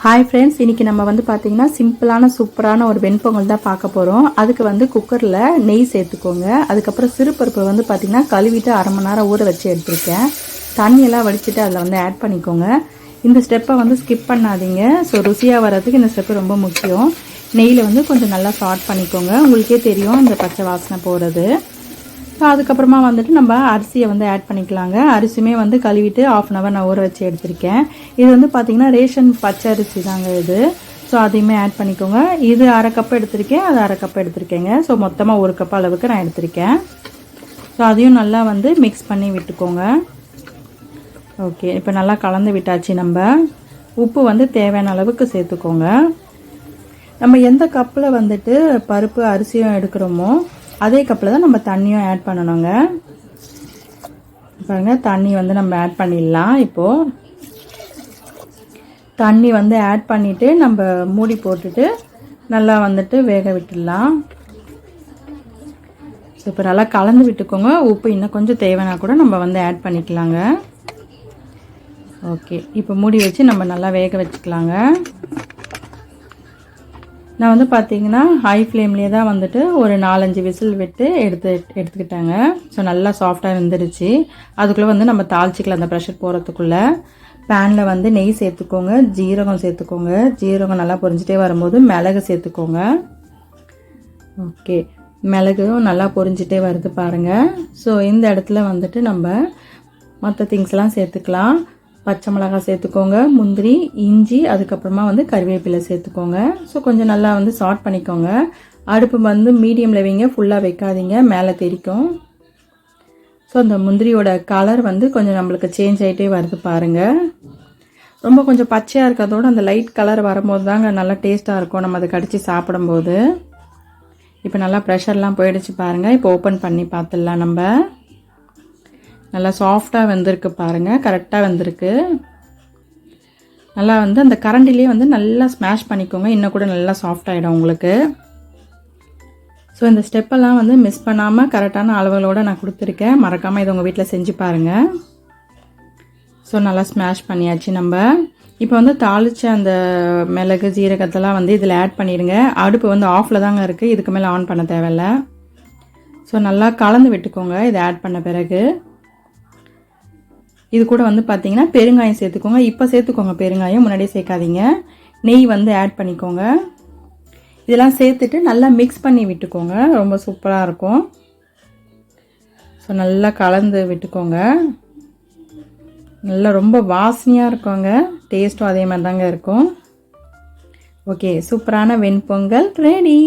Hi friends, இன்றைக்கி நம்ம வந்து பார்த்திங்கன்னா சிம்பிளான சூப்பரான ஒரு வெண்பொங்கல் தான் பார்க்க போகிறோம். அதுக்கு வந்து குக்கரில் நெய் சேர்த்துக்கோங்க. அதுக்கப்புறம் சிறுபருப்பு வந்து பார்த்திங்கன்னா கழுவிட்டு அரை மணி நேரம் ஊற வச்சு எடுத்துருக்கேன். தண்ணியெல்லாம் வடிச்சிட்டு அதில் வந்து ஆட் பண்ணிக்கோங்க. இந்த ஸ்டெப்பை வந்து ஸ்கிப் பண்ணாதீங்க. ஸோ ருசியாக வர்றதுக்கு இந்த ஸ்டெப்பு ரொம்ப முக்கியம். நெய்யில் வந்து கொஞ்சம் நல்லா சாட் பண்ணிக்கோங்க. உங்களுக்கே தெரியும் இந்த பச்சை வாசனை போகிறது. ஸோ அதுக்கப்புறமா வந்துட்டு நம்ம அரிசியை வந்து ஆட் பண்ணிக்கலாங்க. அரிசியுமே வந்து கழுவிட்டு ½ அன் ஹவர் நான் ஊற வச்சு எடுத்திருக்கேன். இது வந்து பார்த்திங்கன்னா ரேஷன் பச்சை அரிசி தாங்க இது. ஸோ அதையுமே ஆட் பண்ணிக்கோங்க. இது அரை கப் எடுத்திருக்கேன், அது அரை கப் எடுத்திருக்கேங்க. ஸோ மொத்தமாக 1 கப் அளவுக்கு நான் எடுத்திருக்கேன். ஸோ அதையும் நல்லா வந்து மிக்ஸ் பண்ணி விட்டுக்கோங்க. ஓகே, இப்போ நல்லா கலந்து விட்டாச்சு. நம்ம உப்பு வந்து தேவையான அளவுக்கு சேர்த்துக்கோங்க. நம்ம எந்த கப்பில் வந்துட்டு பருப்பு அரிசியும் எடுக்கிறோமோ அதே கப்பில் தான் நம்ம தண்ணியும் ஆட் பண்ணணுங்க. பாருங்கள், தண்ணி வந்து நம்ம ஆட் பண்ணிடலாம். இப்போது தண்ணி வந்து ஆட் பண்ணிவிட்டு நம்ம மூடி போட்டுட்டு நல்லா வந்துட்டு வேக விட்டுடலாம். இப்போ நல்லா கலந்து விட்டுக்கோங்க. உப்பு இன்னும் கொஞ்சம் தேவைன்னா கூட நம்ம வந்து ஆட் பண்ணிக்கலாங்க. ஓகே, இப்போ மூடி வச்சு நம்ம நல்லா வேக வச்சுக்கலாங்க. நான் வந்து பார்த்தீங்கன்னா ஹை ஃப்ளேம்லேயே தான் வந்துட்டு ஒரு 4-5 விசில் விட்டு எடுத்துக்கிட்டாங்க. ஸோ நல்லா சாஃப்டாக வெந்துருச்சு. அதுக்குள்ளே வந்து நம்ம தாளிச்சிக்கலாம். அந்த ப்ரெஷர் போகிறதுக்குள்ளே பேனில் வந்து நெய் சேர்த்துக்கோங்க, ஜீரகம் சேர்த்துக்கோங்க. ஜீரகம் நல்லா பொரிஞ்சிட்டே வரும்போது மிளகு சேர்த்துக்கோங்க. ஓகே, மிளகும் நல்லா பொரிஞ்சிட்டே வருது பாருங்கள். ஸோ இந்த இடத்துல வந்துட்டு நம்ம மற்ற திங்ஸ்லாம் சேர்த்துக்கலாம். பச்சை மிளகாய் சேர்த்துக்கோங்க, முந்திரி, இஞ்சி, அதுக்கப்புறமா வந்து கறிவேப்பிலை சேர்த்துக்கோங்க. ஸோ கொஞ்சம் நல்லா வந்து சாட் பண்ணிக்கோங்க. அடுப்பு வந்து மீடியமில் வைங்க, ஃபுல்லாக வைக்காதீங்க, மேலே தெரிக்கும். ஸோ அந்த முந்திரியோட கலர் வந்து கொஞ்சம் நம்மளுக்கு சேஞ்ச் ஆகிட்டே வருது பாருங்கள். ரொம்ப கொஞ்சம் பச்சையாக இருக்கிறதோட அந்த லைட் கலர் வரும்போது தாங்க நல்லா டேஸ்ட்டாக இருக்கும் நம்ம அதை கடிச்சு சாப்பிடும்போது. இப்போ நல்லா ப்ரெஷர்லாம் போயிடுச்சு பாருங்கள். இப்போ ஓப்பன் பண்ணி பார்த்துடலாம். நம்ம நல்லா சாஃப்டாக வெந்திருக்கு பாருங்கள், கரெக்டாக வெந்திருக்கு. நல்லா வந்து அந்த கரண்டிலே வந்து நல்லா ஸ்மாஷ் பண்ணிக்கோங்க. இன்னும் கூட நல்லா சாஃப்டாகிடும் உங்களுக்கு. ஸோ இந்த ஸ்டெப்பெல்லாம் வந்து மிஸ் பண்ணாமல் கரெக்டான அளவுகளோடு நான் கொடுத்துருக்கேன். மறக்காமல் இதை உங்கள் வீட்டில் செஞ்சு பாருங்கள். ஸோ நல்லா ஸ்மாஷ் பண்ணியாச்சு. நம்ம இப்போ வந்து தாளித்த அந்த மிளகு ஜீரகத்தெல்லாம் வந்து இதில் ஆட் பண்ணிடுங்க. அடுப்பு வந்து ஆஃபில் தாங்க இருக்குது, இதுக்கு மேலே ஆன் பண்ண தேவையில்ல. ஸோ நல்லா கலந்து விட்டுக்கோங்க. இதை ஆட் பண்ண பிறகு இது கூட வந்து பார்த்தீங்கன்னா பெருங்காயம் சேர்த்துக்கோங்க. இப்போ சேர்த்துக்கோங்க பெருங்காயம், முன்னாடியே சேர்க்காதீங்க. நெய் வந்து ஆட் பண்ணிக்கோங்க. இதெல்லாம் சேர்த்துட்டு நல்லா மிக்ஸ் பண்ணி விட்டுக்கோங்க. ரொம்ப சூப்பராக இருக்கும். ஸோ நல்லா கலந்து விட்டுக்கோங்க. நல்லா ரொம்ப வாசனையாக இருக்குங்க. டேஸ்ட்டும் அதே மாதிரி தாங்க இருக்கும். ஓகே, சூப்பரான வெண்பொங்கல் ரெடி.